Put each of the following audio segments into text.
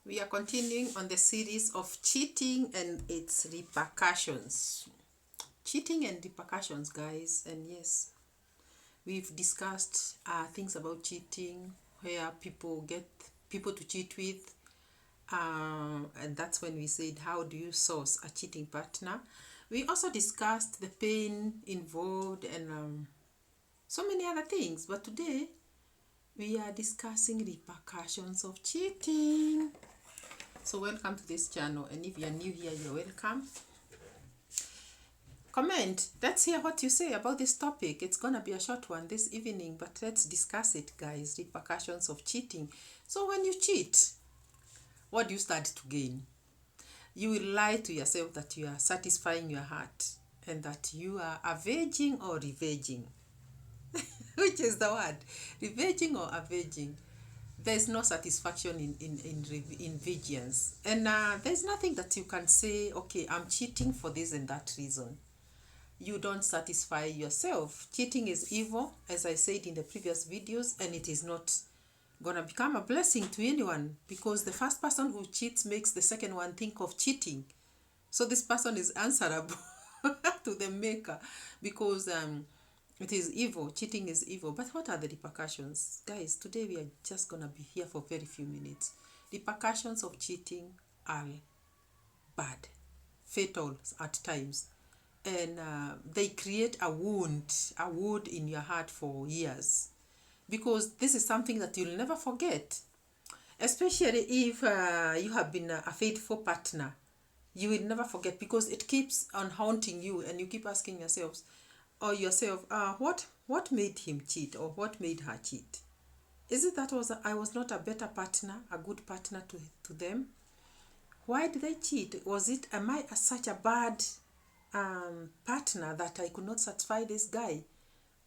We are continuing on the series of cheating and its repercussions. Cheating and repercussions, guys. And yes, we've discussed things about cheating, where people get people to cheat with. And that's when we said, how do you source a cheating partner? We also discussed the pain involved and so many other things. But today, we are discussing repercussions of cheating. So welcome to this channel, and if you're new here, you're welcome. Comment, let's hear what you say about this topic. It's gonna be a short one this evening, but let's discuss it, guys. Repercussions of cheating. So when you cheat, what do you start to gain? You will lie to yourself that you are satisfying your heart and that you are avenging or revenging. Which is the word? Revenging or avenging? There's no satisfaction in vengeance, and there's nothing that you can say, okay, I'm cheating for this and that reason. You don't satisfy yourself. Cheating is evil, as I said in the previous videos, and it is not gonna become a blessing to anyone, because the first person who cheats makes the second one think of cheating. So this person is answerable to the maker, because it is evil. Cheating is evil. But what are the repercussions? Guys, today we are just going to be here for very few minutes. Repercussions of cheating are bad, fatal at times. And they create a wound in your heart for years. Because this is something that you'll never forget. Especially if you have been a faithful partner. You will never forget, because it keeps on haunting you, and you keep asking yourself, what made him cheat, or what made her cheat? Is it that I was not a better partner, a good partner to them? Why did they cheat? Am I such a bad partner that I could not satisfy this guy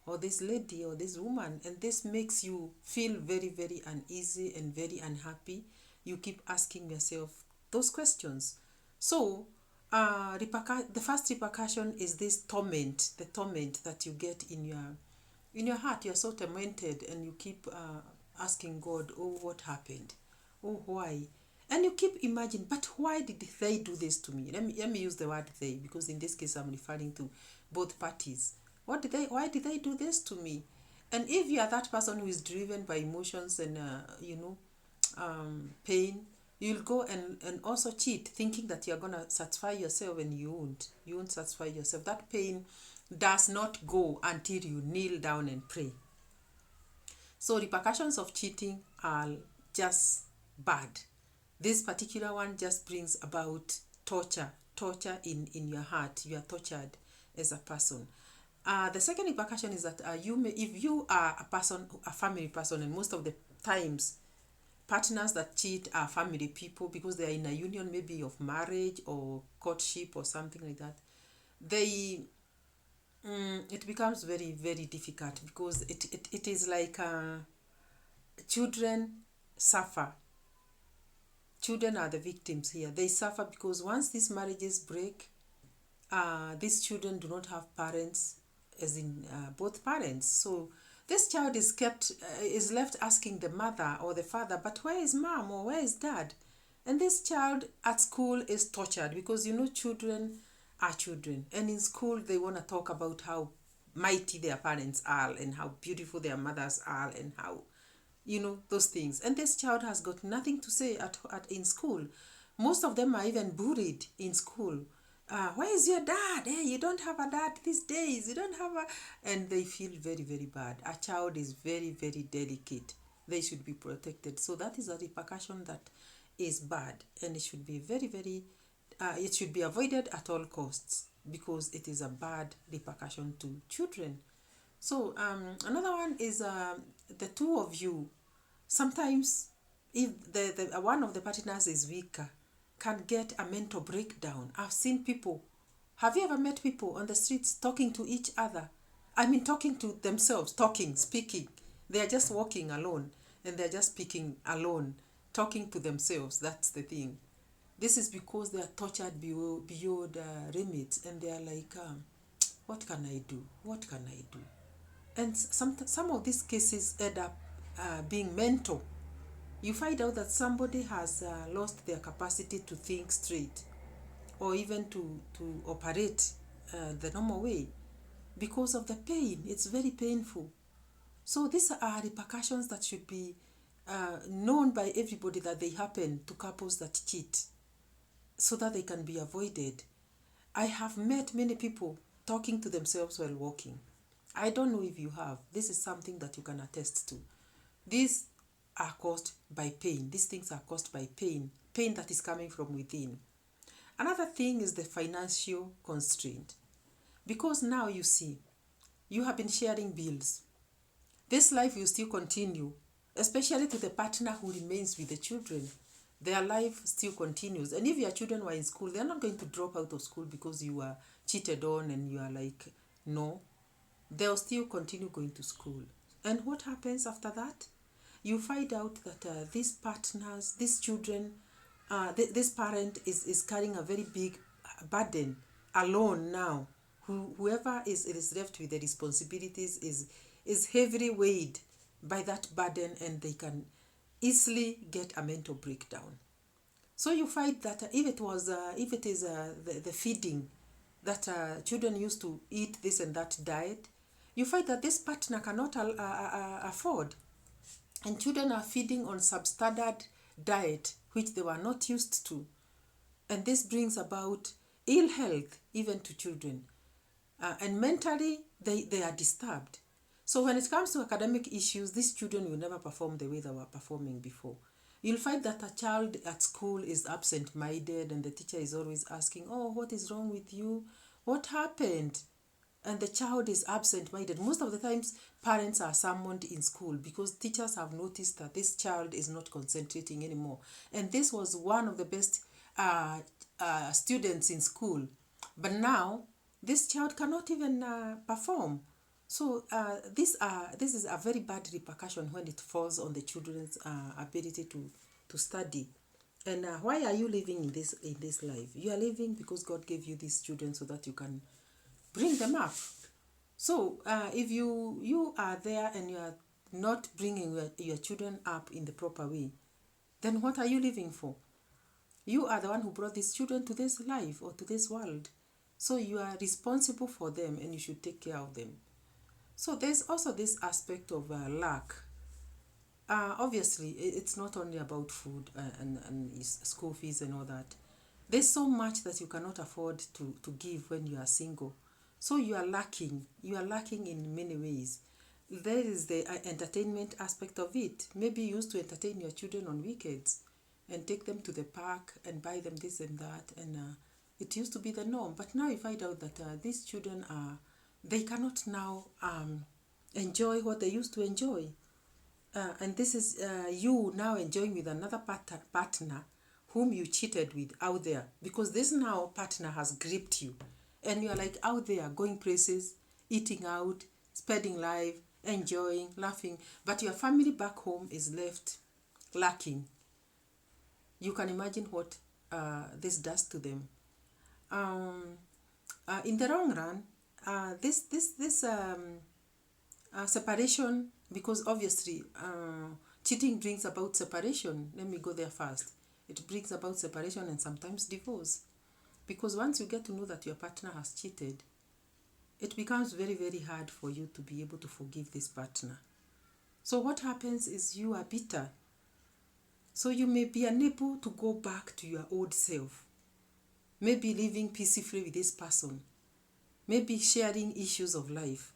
or this lady or this woman? And this makes you feel very, very uneasy and very unhappy. You keep asking yourself those questions. So the first repercussion is this torment, the torment that you get in your heart. You're so tormented, and you keep asking God, oh, what happened? Oh, why? And you keep imagining, but why did they do this to me? Let me use the word they, because in this case I'm referring to both parties. Why did they do this to me? And if you are that person who is driven by emotions and pain, you'll go and also cheat, thinking that you're gonna satisfy yourself, and you won't satisfy yourself. That pain does not go until you kneel down and pray. So repercussions of cheating are just bad. This particular one just brings about torture in your heart. You are tortured as a person. The second repercussion is that if you are a family person, and most of the times partners that cheat are family people, because they are in a union maybe of marriage or courtship or something like that, it becomes very, very difficult, because it is like children suffer. Children are the victims here. They suffer because once these marriages break, these children do not have parents, as in both parents. So this child is left asking the mother or the father, but where is mom, or where is dad? And this child at school is tortured, because children are children, and in school they want to talk about how mighty their parents are, and how beautiful their mothers are, and how those things. And this child has got nothing to say in school. Most of them are even bullied in school. Where is your dad? Hey, you don't have a dad these days. You don't have a... And they feel very, very bad. A child is very, very delicate. They should be protected. So that is a repercussion that is bad. And it should be very, very... it should be avoided at all costs, because it is a bad repercussion to children. So another one is the two of you. Sometimes, if the one of the partners is weaker, can get a mental breakdown. I've seen people. Have you ever met people on the streets talking to each other? I mean, talking to themselves, speaking. They are just walking alone, and they're just speaking alone, talking to themselves. That's the thing. This is because they are tortured beyond limits, and they are like, what can I do? What can I do? And some of these cases end up being mental. you find out that somebody has lost their capacity to think straight, or even to operate the normal way because of the pain. It's very painful. So these are repercussions that should be known by everybody, that they happen to couples that cheat, so that they can be avoided. I have met many people talking to themselves while walking. I don't know if you have. This is something that you can attest to. These are caused by pain. These things are caused by pain, pain that is coming from within. Another thing is the financial constraint. Because now you see, you have been sharing bills. This life will still continue, especially to the partner who remains with the children. Their life still continues. And if your children were in school, they're not going to drop out of school because you are cheated on and you are like, no. They'll still continue going to school. And what happens after that? You find out that these partners, these children, this parent is carrying a very big burden alone now. Whoever is left with the responsibilities is heavily weighed by that burden, and they can easily get a mental breakdown. So you find that if it is the feeding that children used to eat this and that diet, you find that this partner cannot afford, and children are feeding on substandard diet which they were not used to, and this brings about ill health even to children, and mentally they are disturbed. So when it comes to academic issues, these children will never perform the way they were performing before. You'll find that a child at school is absent-minded, and the teacher is always asking, oh, what is wrong with you? What happened? And the child is absent-minded. Most of the times, parents are summoned in school because teachers have noticed that this child is not concentrating anymore. And this was one of the best students in school. But now, this child cannot even perform. So this is a very bad repercussion when it falls on the children's ability to study. And why are you living in this life? You are living because God gave you these children so that you can bring them up. So if you are there and you are not bringing your children up in the proper way, then what are you living for? You are the one who brought these children to this life or to this world. So you are responsible for them, and you should take care of them. So there's also this aspect of lack. Obviously, it's not only about food and school fees and all that. There's so much that you cannot afford to give when you are single. So you are lacking. You are lacking in many ways. There is the entertainment aspect of it. Maybe you used to entertain your children on weekends and take them to the park and buy them this and that. And it used to be the norm. But now you find out that these children they cannot now enjoy what they used to enjoy. And this is you now enjoying with another partner whom you cheated with out there, because this now partner has gripped you, and you are like out there going places, eating out, spending life, enjoying, laughing, but your family back home is left lacking. You can imagine what this does to them. In the long run, this separation, because obviously cheating brings about separation. Let me go there first. It brings about separation and sometimes divorce, because once you get to know that your partner has cheated, it becomes very, very hard for you to be able to forgive this partner. So what happens is you are bitter. So you may be unable to go back to your old self. Maybe living peacefully with this person. Maybe sharing issues of life.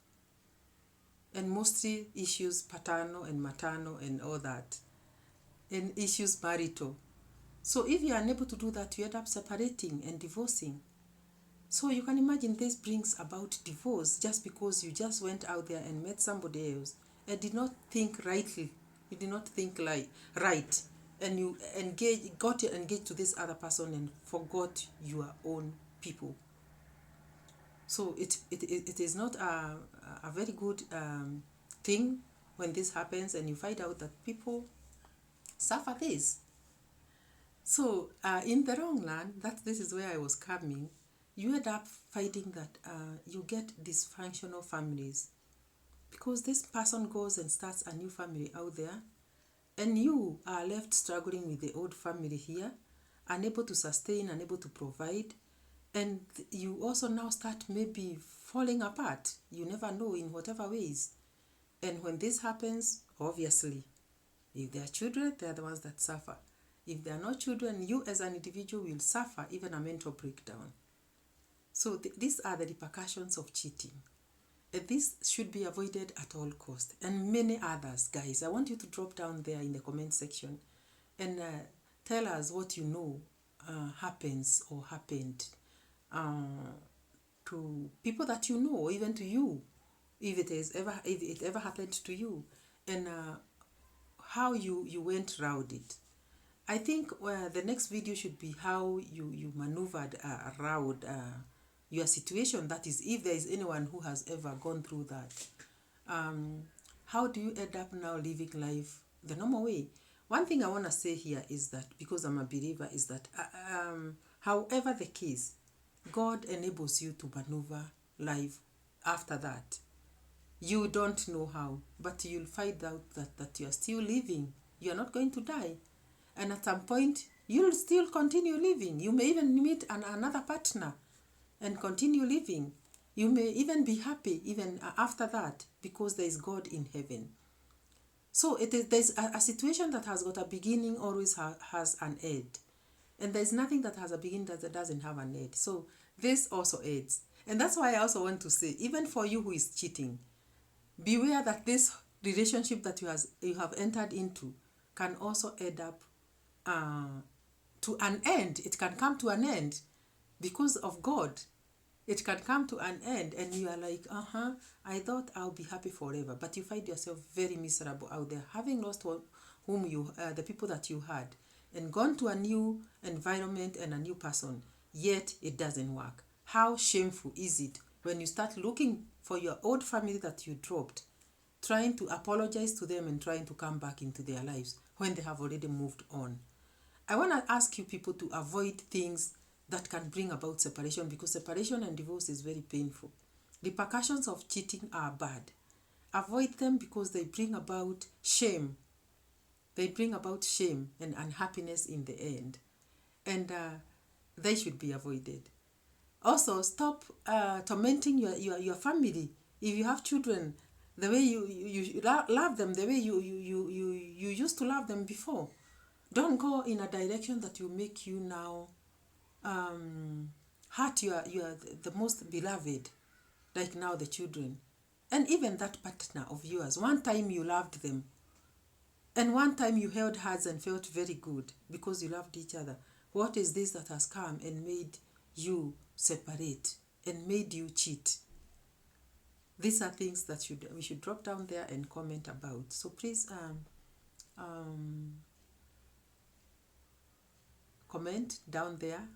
And mostly issues paternal and maternal and all that. And issues marital. So if you are unable to do that, you end up separating and divorcing. So you can imagine this brings about divorce just because you just went out there and met somebody else and did not think rightly. You did not think right. And you got engaged to this other person and forgot your own people. So it is not a very good thing when this happens, and you find out that people suffer this. So in the long run, this is where I was coming, you end up finding that you get dysfunctional families, because this person goes and starts a new family out there, and you are left struggling with the old family here, unable to sustain, unable to provide, and you also now start maybe falling apart. You never know, in whatever ways. And when this happens, obviously, if they are children, they are the ones that suffer. If they are not children, you as an individual will suffer even a mental breakdown. So these are the repercussions of cheating. This should be avoided at all cost, and many others. Guys, I want you to drop down there in the comment section and tell us what you know happens or happened to people that you know, or even to you, if it ever happened to you, and how you went around it. I think the next video should be how you maneuvered around your situation. That is, if there is anyone who has ever gone through that. How do you end up now living life the normal way? One thing I want to say here is that, because I'm a believer, is that however the case, God enables you to maneuver life after that. You don't know how, but you'll find out that you are still living. You are not going to die. And at some point, you'll still continue living. You may even meet another partner and continue living. You may even be happy even after that, because there is God in heaven. So there's a situation that has got a beginning always has an end. And there's nothing that has a beginning that doesn't have an end. So this also ends. And that's why I also want to say, even for you who is cheating, beware that this relationship that you have entered into can also end up to an end. It can come to an end because of God. It can come to an end, and you are like, I thought I'll be happy forever, but you find yourself very miserable out there, having lost the people that you had, and gone to a new environment and a new person, yet it doesn't work. How shameful is it when you start looking for your old family that you dropped, trying to apologize to them and trying to come back into their lives when they have already moved on? I want to ask you people to avoid things that can bring about separation, because separation and divorce is very painful. Repercussions of cheating are bad. Avoid them because they bring about shame. They bring about shame and unhappiness in the end. And they should be avoided. Also, stop tormenting your family. If you have children, the way you love them, the way you used to love them before. Don't go in a direction that will make you now hurt the most beloved, like now the children, and even that partner of yours. One time you loved them, and one time you held hands and felt very good because you loved each other. What is this that has come and made you separate and made you cheat? These are things that we should drop down there and comment about. So please comment down there.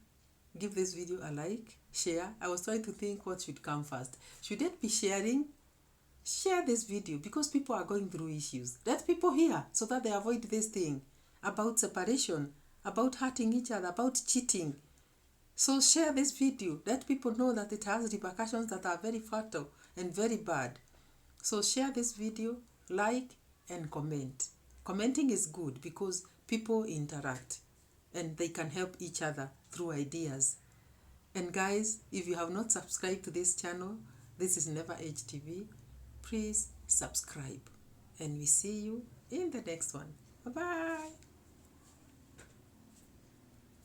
Give this video a like, share. I was trying to think what should come first. Should it be sharing? Share this video because people are going through issues. Let people hear so that they avoid this thing about separation, about hurting each other, about cheating. So share this video. Let people know that it has repercussions that are very fatal and very bad. So share this video, like, and comment. Commenting is good because people interact and they can help each other through ideas. And guys, if you have not subscribed to this channel, this is Never Age TV, please subscribe. And we see you in the next one. Bye-bye.